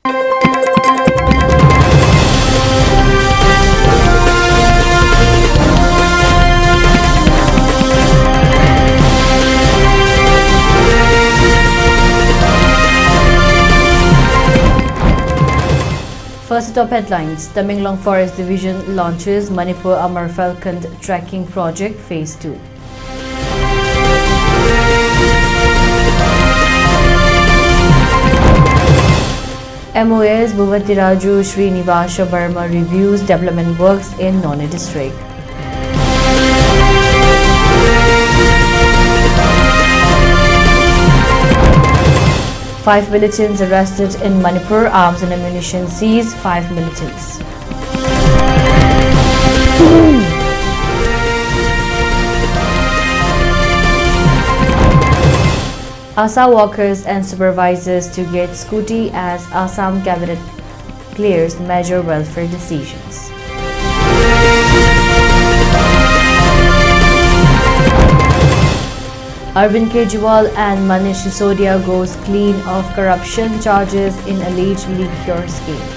First top headlines. Tamenglong Forest Division launches Manipur Amur Falcon Tracking Project Phase 2. MOS Bhuvatiraju Srinivasa Burma reviews development works in None district. Five militants arrested in Manipur, arms and ammunition seized, 5 militants. ASA workers and supervisors to get scooty as Assam cabinet clears major welfare decisions. Arvind Kejriwal and Manish Sisodia goes clean of corruption charges in alleged leak cure scheme.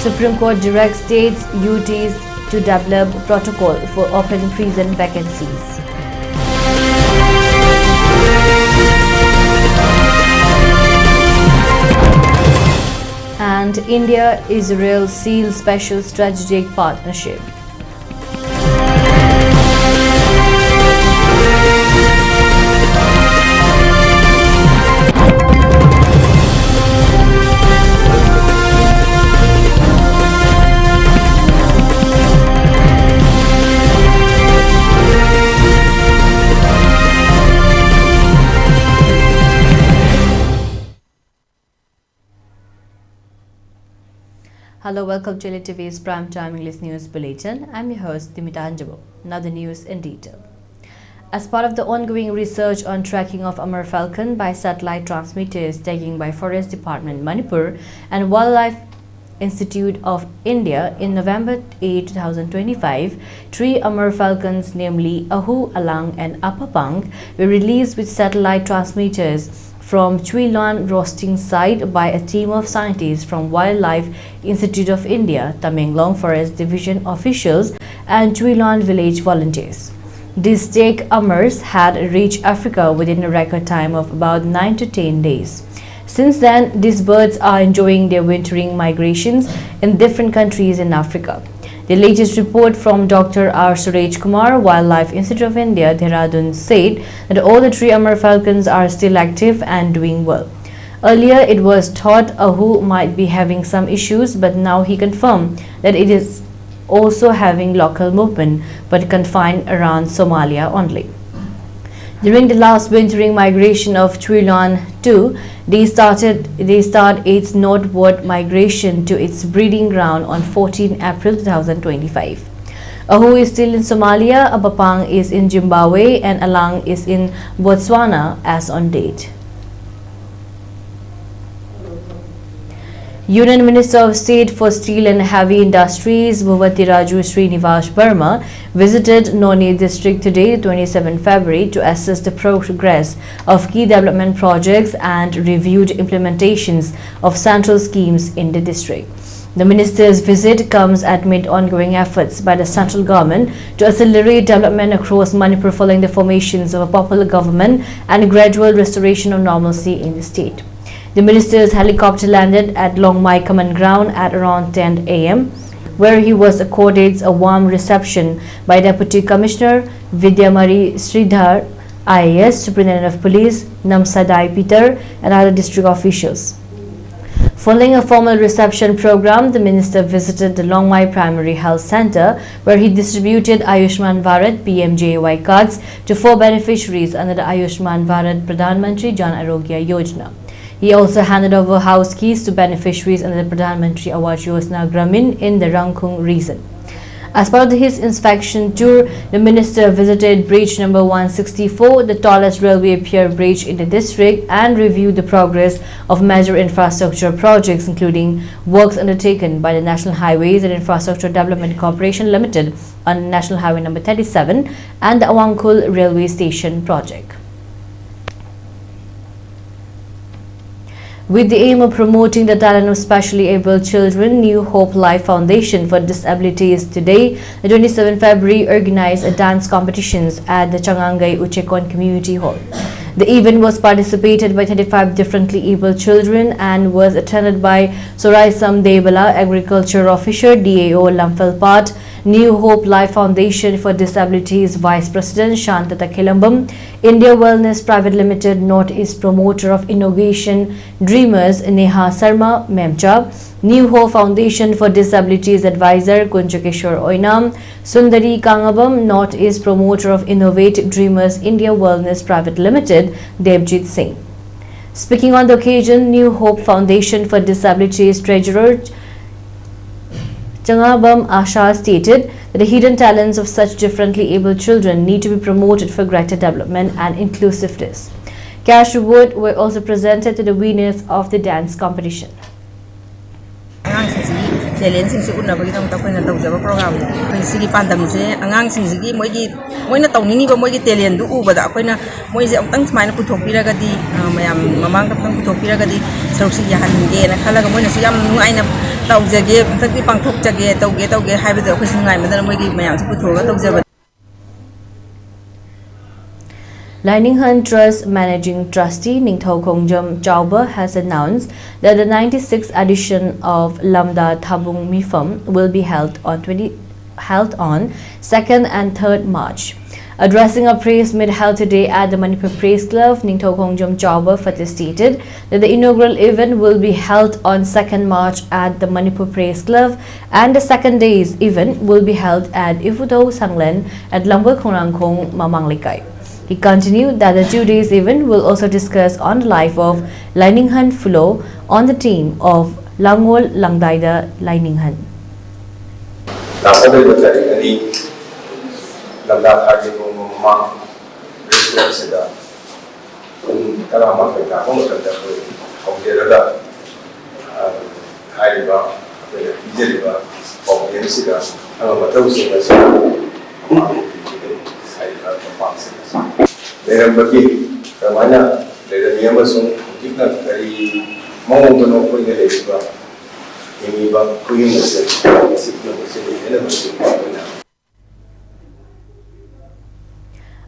Supreme Court directs states UTs to develop protocol for open prison vacancies. And India-Israel seal special strategic partnership. Hello, welcome to ELITETV's Primetime English News Bulletin. I'm your host, Deemita. Now the news in detail. As part of the ongoing research on tracking of Amur falcon by satellite transmitters taken by Forest Department Manipur and Wildlife Institute of India in November 8, 2025, 3 Amur falcons, namely Ahu, Alang and Apapang, were released with satellite transmitters from Chuilan roasting site by a team of scientists from Wildlife Institute of India, Tamenglong Forest Division officials and Chuilan village volunteers. These stake Amurs had reached Africa within a record time of about 9 to 10 days. Since then, these birds are enjoying their wintering migrations in different countries in Africa. The latest report from Dr. R. Suraj Kumar, Wildlife Institute of India, Dehradun, said that all the 3 Amur falcons are still active and doing well. Earlier, it was thought Ahu might be having some issues, but now he confirmed that it is also having local movement, but confined around Somalia only. During the last wintering migration of Chuilan 2, they start its northward migration to its breeding ground on 14 April 2025. Ahu is still in Somalia, Apapang is in Zimbabwe and Alang is in Botswana as on date. Union Minister of State for Steel and Heavy Industries Bhuvatiraju Srinivasa Burma visited None district today, 27 February, to assess the progress of key development projects and reviewed implementations of central schemes in the district. The minister's visit comes amid ongoing efforts by the central government to accelerate development across Manipur following the formations of a popular government and gradual restoration of normalcy in the state. The minister's helicopter landed at Longmai Command Ground at around 10 a.m., where he was accorded a warm reception by Deputy Commissioner Vidyamari Sridhar, IAS, Superintendent of Police Namsadai Peter, and other district officials. Following a formal reception program, the minister visited the Longmai Primary Health Center, where he distributed Ayushman Bharat PMJY cards to 4 beneficiaries under the Ayushman Bharat Pradhan Mantri Jan Arogya Yojana. He also handed over house keys to beneficiaries under the Pradhan Mantri Awas Yojana Gramin in the Rangkung region. As part of his inspection tour, the minister visited bridge number 164, the tallest railway pier bridge in the district, and reviewed the progress of major infrastructure projects, including works undertaken by the National Highways and Infrastructure Development Corporation Limited on National Highway number 37 and the Awangkul Railway Station project. With the aim of promoting the talent of specially able children, New Hope Life Foundation for Disabilities today, the 27th February, organized a dance competitions at the Changangai Uchekon Community Hall. The event was participated by 35 differently able children and was attended by Soraisam Debala, Agriculture Officer, DAO Lamfelpat, New Hope Life Foundation for Disabilities Vice President Shantata Kilambam, India Wellness Private Limited Northeast Promoter of Innovation Dreamers Neha Sarma Memcha, New Hope Foundation for Disabilities Advisor Kunchakeshwar Oinam, Sundari Kangabam, Northeast Promoter of Innovate Dreamers India Wellness Private Limited Devjit Singh. Speaking on the occasion, New Hope Foundation for Disabilities Treasurer Changabam Asha stated that the hidden talents of such differently able children need to be promoted for greater development and inclusiveness. Cash awards were also presented to the winners of the dance competition. Talent sing unna bagi tang takoina tawjaba program sigi pandam se angang sing sigi moina tawningi ba moigi talent du ubada akoina moise amtang smaina puthokpira gadi mayam mamang kaptang puthokpira gadi saruksi yahange na khalaga moina su yam nuaina tawjage thakti pangthok jage tawge haibada akhoi singai madana moigi mayam su puthoga tawjaba. Liningham Trust Managing Trustee Ningthau Kongjam Chauba has announced that the 96th edition of Lamda Thabung Mifam will be held on 2nd and 3rd March. Addressing a press meet held today at the Manipur Press Club, Ningthau Kongjam Chauba Fateh stated that the inaugural event will be held on 2nd March at the Manipur Press Club and the second day's event will be held at Ifutau Sanglen at Lambur Khongrangkhong Mamanglekai. He continued that the 2 days event will also discuss on the life of Liningham Fulo on the theme of Langol Langdaida Liningham.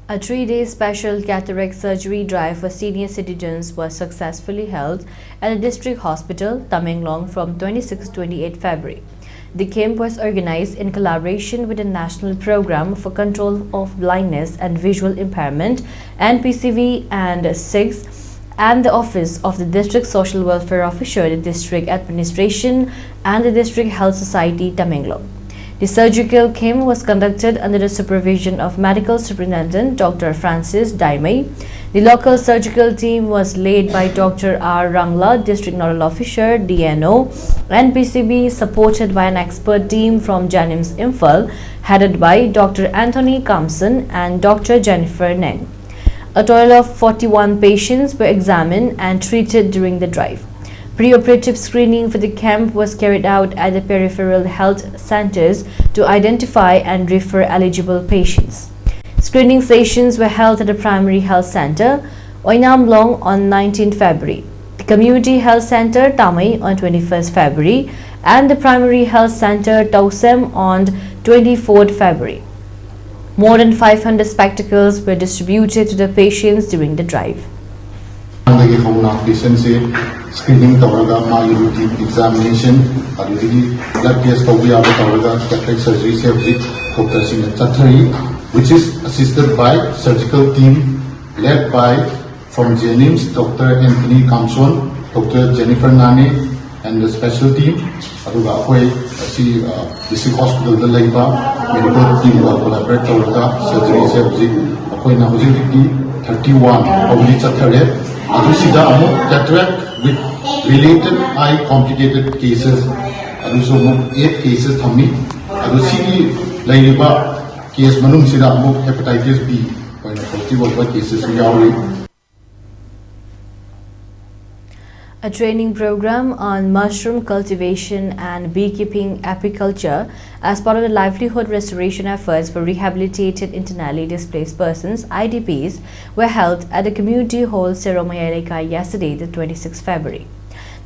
A 3-day special cataract surgery drive for senior citizens was successfully held at the district hospital, Tamenglong, from 26 to 28 February. The camp was organized in collaboration with the National Program for Control of Blindness and Visual Impairment (NPCV) and SIGS, and the Office of the District Social Welfare Officer, the District Administration, and the District Health Society, Tamenglong. The surgical camp was conducted under the supervision of Medical Superintendent Dr. Francis Daimei. The local surgical team was led by Dr. R. Rangla, District Nodal Officer, DNO, and PCB, supported by an expert team from Janims Imphal, headed by Dr. Anthony Kamson and Dr. Jennifer Neng. A total of 41 patients were examined and treated during the drive. Pre-operative screening for the camp was carried out at the peripheral health centers to identify and refer eligible patients. Screening sessions were held at the Primary Health Center, Oinamlong, on 19 February, the Community Health Center, Tamai, on 21st February, and the Primary Health Center, Tausem, on 24th February. More than 500 spectacles were distributed to the patients during the drive. Screening routine examination, blood test cataract surgery, which is assisted by surgical team led by from Jennings, Dr. Anthony Kamson, Dr. Jennifer Nane, and the special team. District Hospital medical team collaborate surgery 31 cataract with related eye complicated cases, 8 cases thammi, case hepatitis B, positive cases. A training program on mushroom cultivation and beekeeping apiculture as part of the livelihood restoration efforts for rehabilitated internally displaced persons (IDPs) were held at the Community Hall, Seromaya yesterday, the 26th February.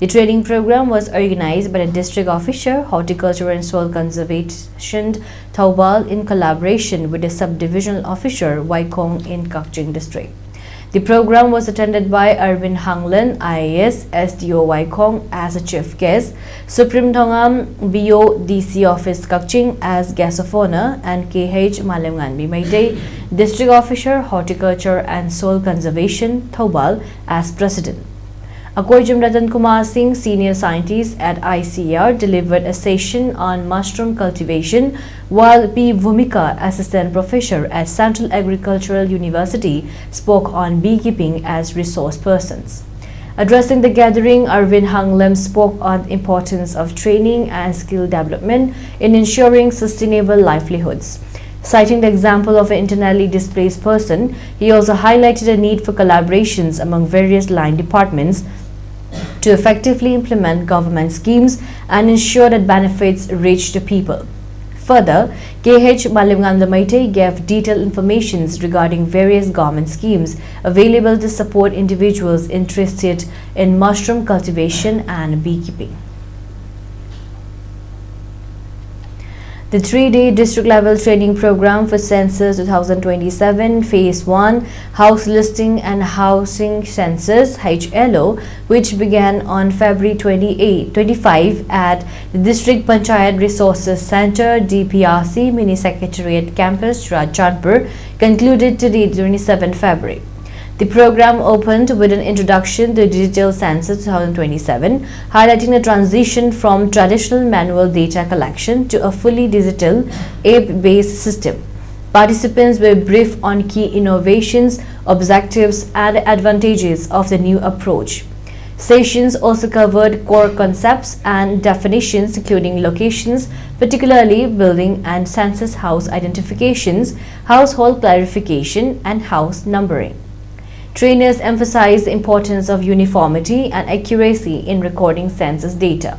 The training program was organized by the District Officer, Horticulture and Soil Conservation, Thoubal, in collaboration with the Subdivisional Officer, Waikong in Kakching District. The program was attended by Arvind Hanglan, IAS, SDO Waikong as a chief guest, Supreme Thongam, BO DC Office Kakching as guest of honor, and KH Malemnganbi Maitei, District Officer, Horticulture and Soil Conservation, Thoubal, as president. Akoijam Ratan Kumar Singh, senior scientist at ICAR, delivered a session on mushroom cultivation, while P. Bhumika, assistant professor at Central Agricultural University, spoke on beekeeping as resource persons. Addressing the gathering, Arvind Hanglam spoke on the importance of training and skill development in ensuring sustainable livelihoods. Citing the example of an internally displaced person, he also highlighted a need for collaborations among various line departments to effectively implement government schemes and ensure that benefits reach the people. Further, KH Malimgandamaite gave detailed information regarding various government schemes available to support individuals interested in mushroom cultivation and beekeeping. The 3-day district-level training program for Census 2027 Phase 1 House Listing and Housing Census HLO, which began on February 25 at the District Panchayat Resources Center DPRC Mini Secretariat Campus, Rajchandpur, concluded today, 27 February. The program opened with an introduction to Digital Census 2027, highlighting the transition from traditional manual data collection to a fully digital, app-based system. Participants were briefed on key innovations, objectives, and advantages of the new approach. Sessions also covered core concepts and definitions, including locations, particularly building and census house identifications, household clarification, and house numbering. Trainers emphasized the importance of uniformity and accuracy in recording census data.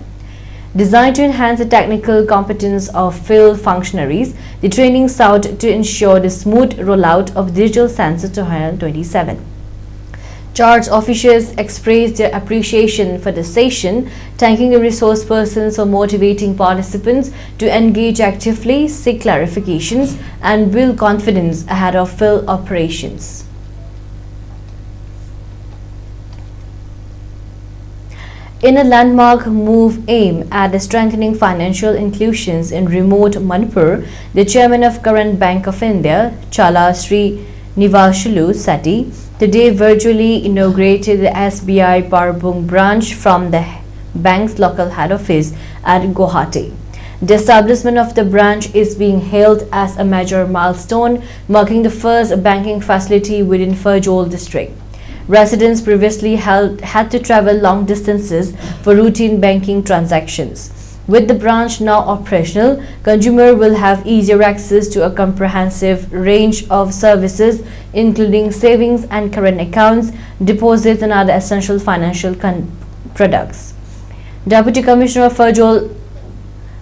Designed to enhance the technical competence of field functionaries, the training sought to ensure the smooth rollout of Digital Census 2027. Charged officials expressed their appreciation for the session, thanking the resource persons for motivating participants to engage actively, seek clarifications, and build confidence ahead of field operations. In a landmark move aimed at strengthening financial inclusions in remote Manipur, the chairman of Current Bank of India, Chala Sri Nivashulu Sati, today virtually inaugurated the SBI Barbung branch from the bank's local head office at Guwahati. The establishment of the branch is being hailed as a major milestone, marking the first banking facility within Farjol district. Residents previously had to travel long distances for routine banking transactions. With the branch now operational, consumers will have easier access to a comprehensive range of services, including savings and current accounts, deposits, and other essential financial products. Deputy Commissioner of Farjol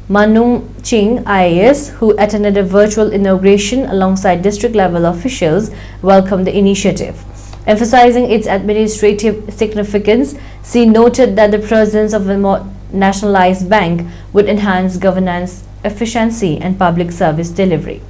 Manum Ching IAS, who attended a virtual inauguration alongside district-level officials, welcomed the initiative. Emphasizing its administrative significance, she noted that the presence of a more nationalized bank would enhance governance, efficiency, and public service delivery.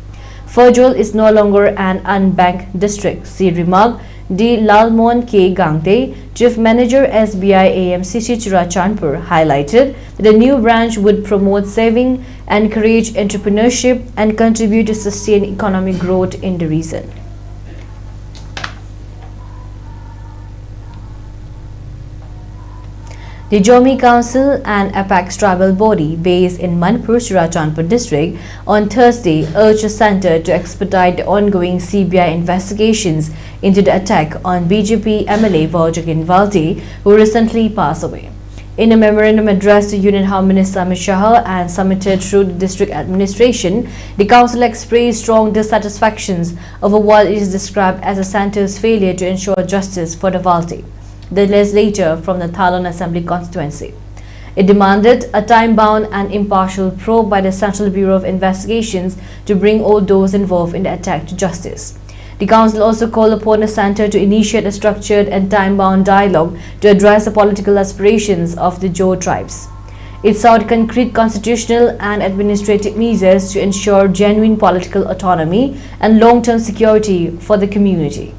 Farjol is no longer an unbanked district, she remarked. D. Lalmon K. Gangte, Chief Manager SBI AMCC Rajchandpur, highlighted that the new branch would promote saving, encourage entrepreneurship, and contribute to sustained economic growth in the region. The Jomi Council, an apex tribal body based in Manipur, Rajchandpur district, on Thursday urged the centre to expedite the ongoing CBI investigations into the attack on BJP MLA Vaujagin Valde, who recently passed away. In a memorandum addressed to Union Home Minister Amit Shah and submitted through the district administration, the council expressed strong dissatisfactions over what is described as the centre's failure to ensure justice for the Valde, the legislator from the Thalon Assembly constituency. It demanded a time-bound and impartial probe by the Central Bureau of Investigations to bring all those involved in the attack to justice. The council also called upon the centre to initiate a structured and time-bound dialogue to address the political aspirations of the Jaw tribes. It sought concrete constitutional and administrative measures to ensure genuine political autonomy and long-term security for the community.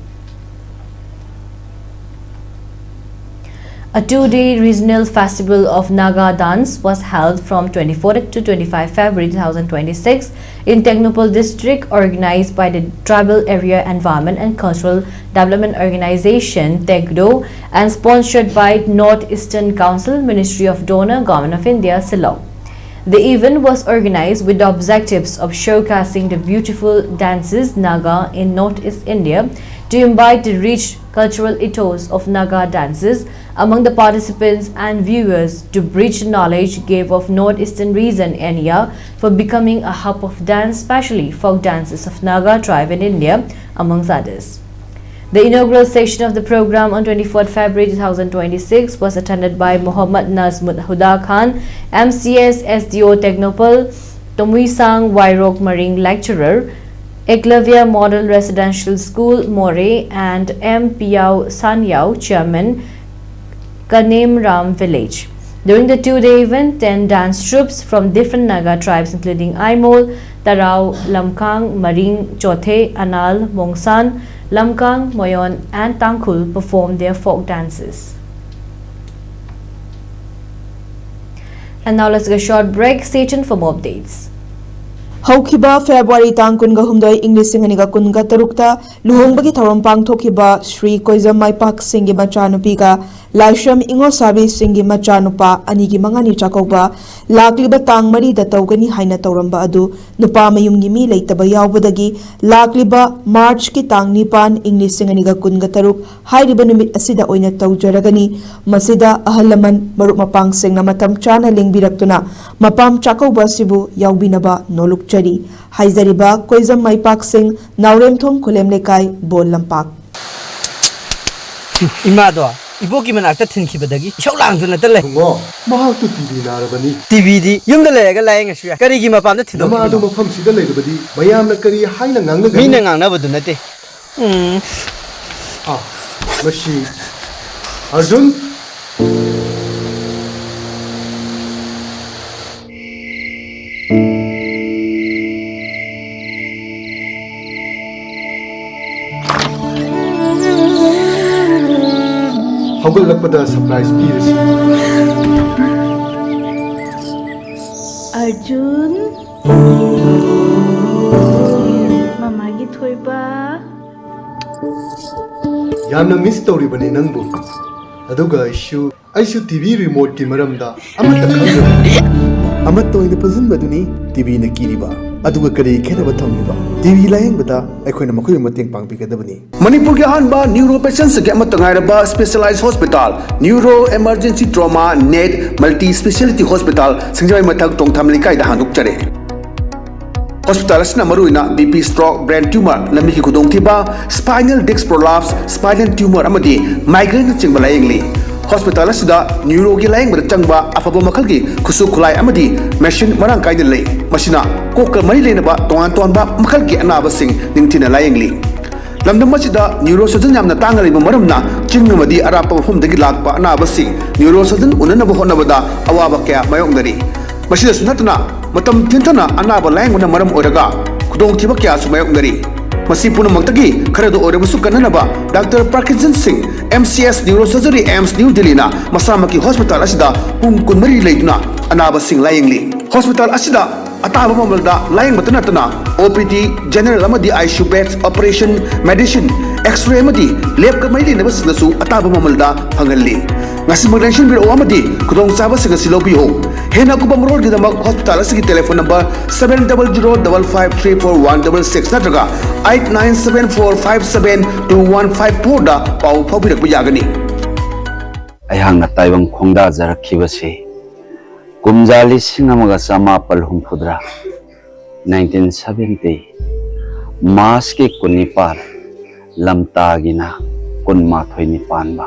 A two-day regional festival of Naga dance was held from 24 to 25 February 2026 in Technopole district, organized by the Tribal Area Environment and Cultural Development Organization (TEGDO) and sponsored by North-Eastern Council, Ministry of Donor, Government of India, Ceylon. The event was organized with the objectives of showcasing the beautiful dances Naga in Northeast India to invite the rich cultural ethos of Naga dances among the participants and viewers, to bridge knowledge gave of Northeastern region India for becoming a hub of dance, especially folk dances of Naga tribe in India, amongst others. The inaugural session of the program on 24 February 2026 was attended by Muhammad Nazmud Huda Khan, MCS SDO Technopole, Tomuisang Wairok Marine Lecturer, Eklavya Model Residential School, More, and M. Piao Sanyao, Chairman, Kanem Ram Village. During the two-day event, 10 dance troupes from different Naga tribes including Aimol, Tarao, Lamkang, Maring, Chothe, Anal, Mongsan, Lamkang, Moyon, and Tangkul performed their folk dances. And now let's go short break. Stay tuned for more updates. Haukiba February tang kunga humdoi English singaniga kunga tarukta luhongbagi tharom pangthokhiba Sri Koizam Maipak Singhi Machanupiga Laisham Ingo Sabi Singhi Machanupa Anigi Mangani Chakauba Lakliba tang marida tawgani haina tawramba adu nupa mayumgi mi leitaba yawbadagi Lakliba March ki tang nipan English singaniga kunga taruk hairiba numit asida oina tawjaragani masida ahalaman marup mapang singna matam chana lingbiraktuna mapam chakauba sibu yawbinaba noluk Chari, Haizariba, Koizam Maipak Singh, Naurem Thong Kulem Lekai, Bol Lampak. Imadwa, Iboki Manaka Tinkibadagi, Cholang to Natale. Mahal to TV Narabani. TVD, Yundalega lying a share, Karigima Panda Namado from Sidalabadi, Mayam Kari, Hainang, Minang never do nate. Machine. Arjun? Hagulakpada surprise piece. Arjun, Mama Githoiba. Yamna miss Toribani Nangbu. Aduga issue. I should TV remote Kimaramda. Amato in the prison Baduni, TV Nakiriba. Aduga Kari Kedabatamiba. TV Lang Bada, Equinamaku Mating Pang Picadabani. Manipur ke hanba neuro patients ke amatangayaraba specialized hospital, neuro emergency trauma net multi speciality hospital singjay matag tongtham likai da handuk chare. Hospital asna maruina BP stroke brain tumor lami ki khudong thiba spinal disc prolapse spinal tumor amadi migraine chingba layengli. Hospital asida neuro ki layeng bada changba afabo makal ki khusu khulai amadi machine marang kai lei machina kokal mari leinaba tongan tonba makal ki anaba sing ningthina layengli. Lamdam masida neurosurgeon yamna tangari maramna chingmadi arapa mafumdagi lakpa anaba sing neurosurgeon unanaba honabada awaba kya mayongdari. Masida sunatna matam thintana anaba layengna maram oraga khudong thiba kya sumayongdari. Masi punamakdagi kharado orabusu kananaba Dr. Parkinson Singh MCS Neurosurgery AIMS New Delhi na masamaki hospital asida pung kunmari leiduna anaba sing layengli. Hospital asida ataba mamalda layeng matanatana OPD general amadi ICU beds operation medicine x-ray amadi lab ka maili na basinasu ataba mamalda phangalli. Ngasi maglension biro amadi kudong saba singa silobi ho. Hena kubang roll gidamak hospital asigi telephone number 700553416 natraga 8974572154 da pau phabirak yagani. Ayang natayang khongda jarakhibase kumjali singamaga samapal humphudra 1970 Mas ke kunipar lamtagina kunmathoi nipan ba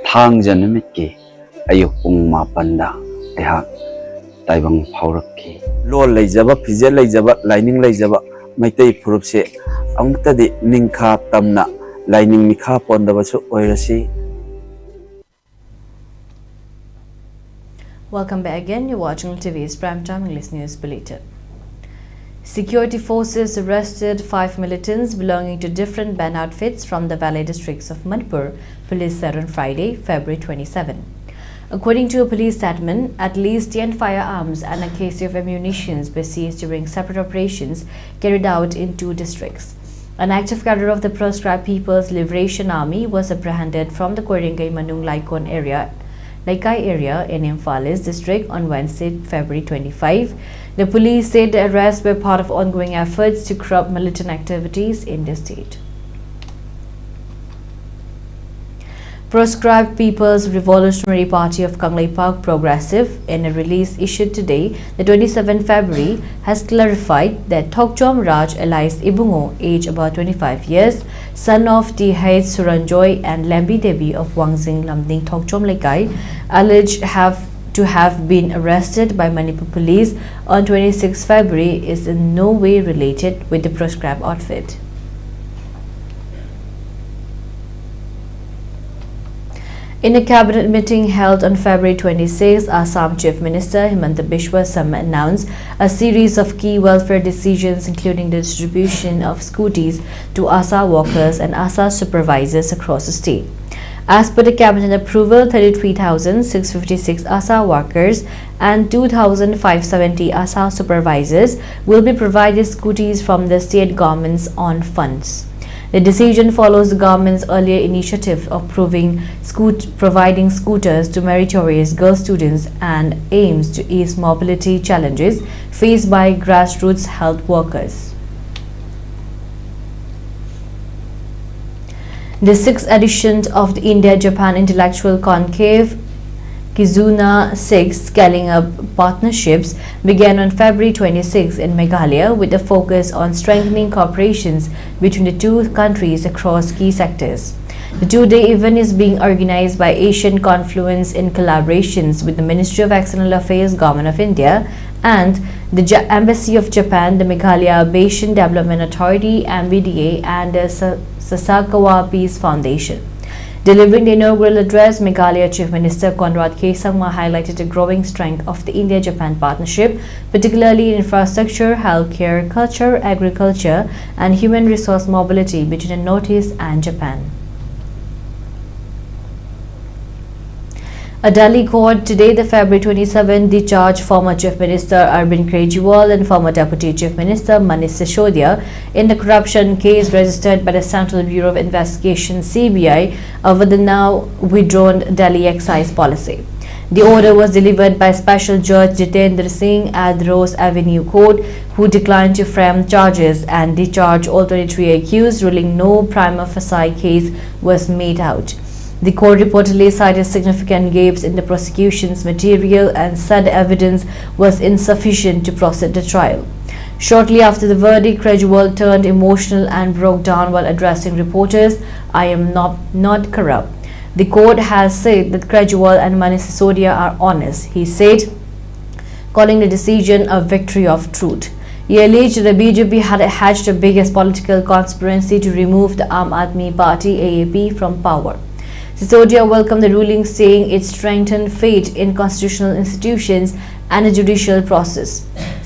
thang janamit ke ayuk pung mapanda ayang taibang phaurakki lo leijaba phije leijaba lining leijaba maitai phurup se angtadi ningkha tamna laining mikha pondabachu oirasi. Welcome back again. You're watching ELITETV's Primetime English News Bulletin. Security forces arrested 5 militants belonging to different band outfits from the Valley districts of Manipur, police said on Friday, February 27. According to a police statement, at least 10 firearms and a case of ammunition were seized during separate operations carried out in 2 districts. An active cadre of the proscribed People's Liberation Army was apprehended from the Koiringai Manung Laikai area in Imphalis district on Wednesday, February 25. The police said the arrests were part of ongoing efforts to curb militant activities in the state. Proscribed People's Revolutionary Party of Kangleipak Progressive, in a release issued today, the 27th February, has clarified that Thokchom Raj Elias Ibungo, aged about 25 years, son of Tihait Suranjoy and Lambi Devi of Wangzing Lamding Thokchom Lekai, alleged to have been arrested by Manipur police on 26 February, is in no way related with the proscribed outfit. In a cabinet meeting held on February 26, Assam Chief Minister Himanta Biswa Sarma announced a series of key welfare decisions, including the distribution of scooties to ASA workers and ASA supervisors across the state. As per the cabinet approval, 33,656 ASA workers and 2,570 ASA supervisors will be provided scooties from the state government's own funds. The decision follows the government's earlier initiative of providing scooters to meritorious girl students and aims to ease mobility challenges faced by grassroots health workers. The 6th edition of the India-Japan Intellectual Conclave Kizuna 6 Scaling Up Partnerships began on February 26 in Meghalaya with a focus on strengthening cooperations between the 2 countries across key sectors. The 2-day event is being organized by Asian Confluence in collaborations with the Ministry of External Affairs, Government of India, and the Embassy of Japan, the Meghalaya Basin Development Authority (MBDA), and the Sasakawa Peace Foundation. Delivering the inaugural address, Meghalaya Chief Minister Conrad K. Sangma highlighted the growing strength of the India-Japan partnership, particularly in infrastructure, healthcare, culture, agriculture, and human resource mobility between the Northeast and Japan. A Delhi court today, the February 27, discharged former Chief Minister Arvind Kejriwal and former Deputy Chief Minister Manish Sisodia in the corruption case registered by the Central Bureau of Investigation (CBI) over the now withdrawn Delhi excise policy. The order was delivered by Special Judge Jitendra Singh at the Rose Avenue Court, who declined to frame charges and discharge all 23 accused, ruling no prima facie case was made out. The court reportedly cited significant gaps in the prosecution's material and said the evidence was insufficient to proceed the trial. Shortly after the verdict, Kejriwal turned emotional and broke down while addressing reporters. "I am not corrupt." The court has said that Kejriwal and Manish Sisodia are honest, he said, calling the decision a victory of truth. He alleged the BJP had hatched the biggest political conspiracy to remove the Aam Aadmi Party (AAP) from power. Sisodia welcomed the ruling, saying it strengthened faith in constitutional institutions and the judicial process.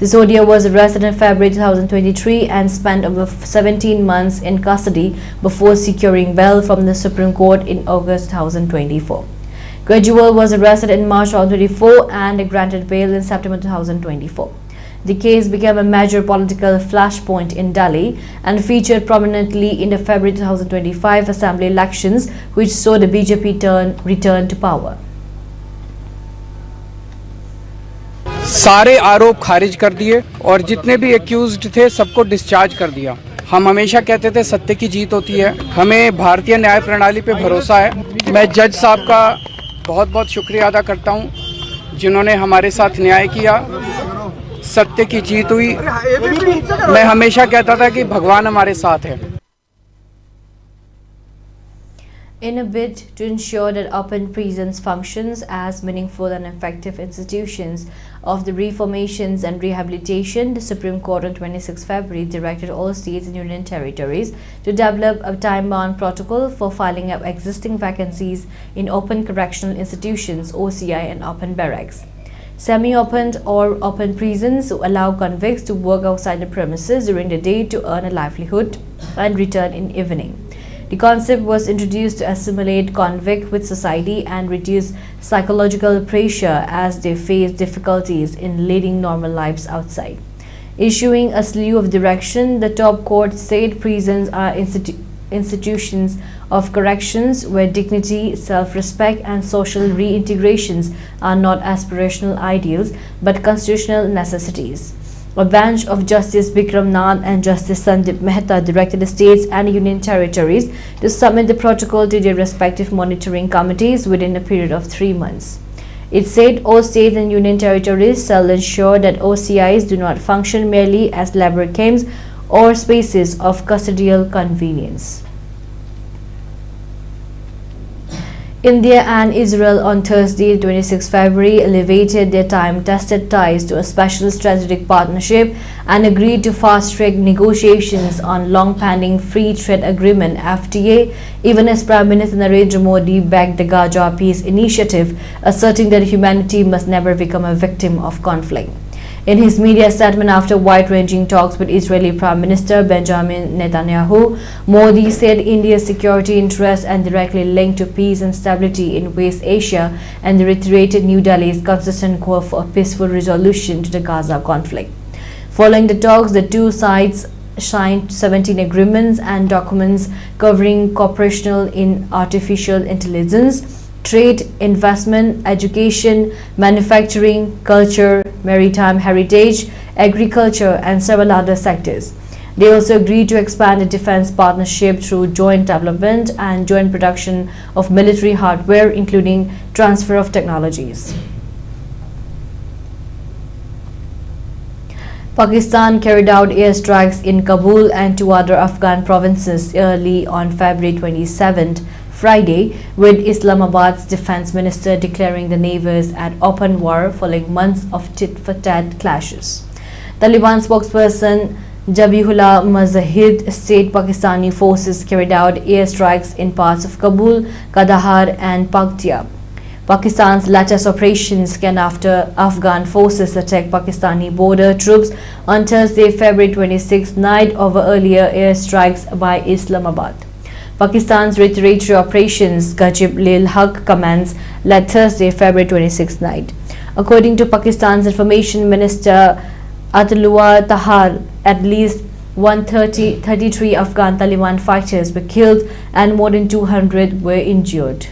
Sisodia was arrested in February 2023 and spent over 17 months in custody before securing bail from the Supreme Court in August 2024. Kejriwal was arrested in March 2024 and granted bail in September 2024. The case became a major political flashpoint in Delhi and featured prominently in the February 2025 assembly elections, which saw the BJP return to power. सारे आरोप खारिज कर दिए और जितने भी accused थे सबको डिस्चार्ज कर दिया। हम हमेशा कहते थे सत्य की जीत होती है, हमें भारतीय न्याय प्रणाली पे भरोसा है। मैं जज साहब का बहुत बहुत शुक्रिया अदा करता हूं जिन्होंने हमारे साथ न्याय किया, सत्य की जीत हुई। मैं हमेशा कहता था कि भगवान हमारे साथ है। In a bid to ensure that open prisons functions as meaningful and effective institutions of the reformations and rehabilitation, the Supreme Court on 26 February directed all states and union territories to develop a time-bound protocol for filing up existing vacancies in open correctional institutions, OCI, and open barracks. Semi-open or open prisons allow convicts to work outside the premises during the day to earn a livelihood and return in evening. The concept was introduced to assimilate convicts with society and reduce psychological pressure as they face difficulties in leading normal lives outside. Issuing a slew of direction, the top court said prisons are institutions of corrections where dignity, self-respect, and social reintegrations are not aspirational ideals but constitutional necessities. A bench of Justice Bikram Nath and Justice Sandeep Mehta directed the states and union territories to submit the protocol to their respective monitoring committees within a period of 3 months. It said all states and union territories shall ensure that OCIs do not function merely as labor camps or spaces of custodial convenience. India and Israel on Thursday, 26 February, elevated their time-tested ties to a special strategic partnership and agreed to fast-track negotiations on long-pending Free Trade Agreement (FTA), even as Prime Minister Narendra Modi backed the Gaza Peace Initiative, asserting that humanity must never become a victim of conflict. In his media statement after wide-ranging talks with Israeli Prime Minister Benjamin Netanyahu, Modi said India's security interests are directly linked to peace and stability in West Asia and reiterated New Delhi's consistent call for a peaceful resolution to the Gaza conflict. Following the talks, the two sides signed 17 agreements and documents covering cooperation in artificial intelligence, trade, investment, education, manufacturing, culture, maritime heritage, agriculture, and several other sectors. They also agreed to expand the defense partnership through joint development and joint production of military hardware, including transfer of technologies. Pakistan carried out airstrikes in Kabul and two other Afghan provinces early on February 27th, Friday, with Islamabad's defense minister declaring the neighbors at open war following months of tit-for-tat clashes. Taliban spokesperson Zabihullah Mujahid said Pakistani forces carried out airstrikes in parts of Kabul, Kandahar, and Paktia. Pakistan's latest operations came after Afghan forces attacked Pakistani border troops on Thursday, February 26th night over earlier airstrikes by Islamabad. Pakistan's retaliatory operations Gajib-Lil-Haq commands led Thursday, February 26th night. According to Pakistan's Information Minister Atalua Tahar, at least 133 Afghan Taliban fighters were killed and more than 200 were injured.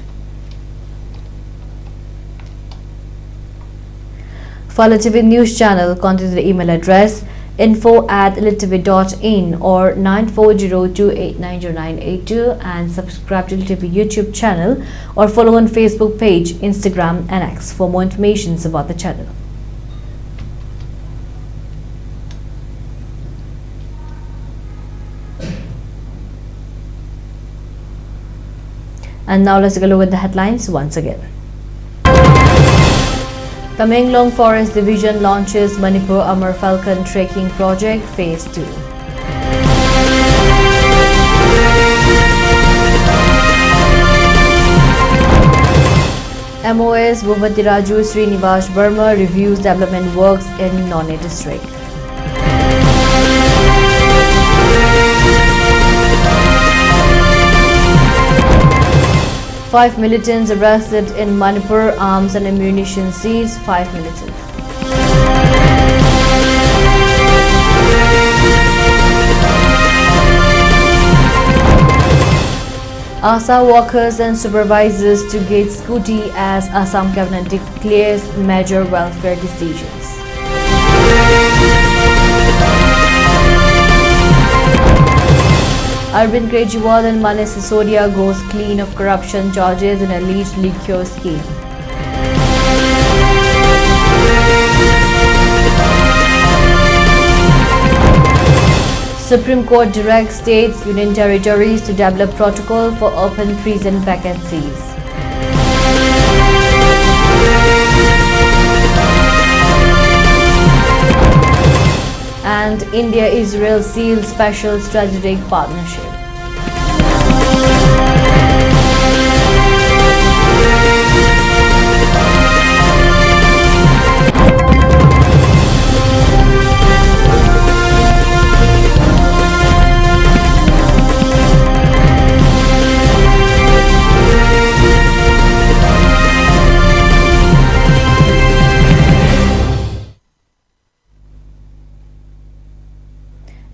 For ELITETV News Channel, contact the email address info@elitetv.in or 9402890982 and subscribe to ELITETV YouTube channel or follow on Facebook page, Instagram and X for more information about the channel. And now let's take a look at the headlines once again. Tamenglong Forest Division launches Manipur Amur Falcon Trekking Project Phase 2. MOS Bhuvatiraju Srinivas Verma reviews development works in None district. Five militants arrested in Manipur, arms and ammunition seized. 5 militants. Assam workers and supervisors to get scooty as Assam cabinet declares major welfare decisions. Arvind Kejriwal and Manish Sisodia goes clean of corruption charges in alleged liquor scheme. Supreme Court directs states, union territories to develop protocol for open prison vacancies. And India-Israel seals special strategic partnership.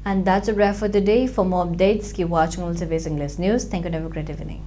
And that's a wrap for today. For more updates, keep watching ELITETV's English News. Thank you and have a great evening.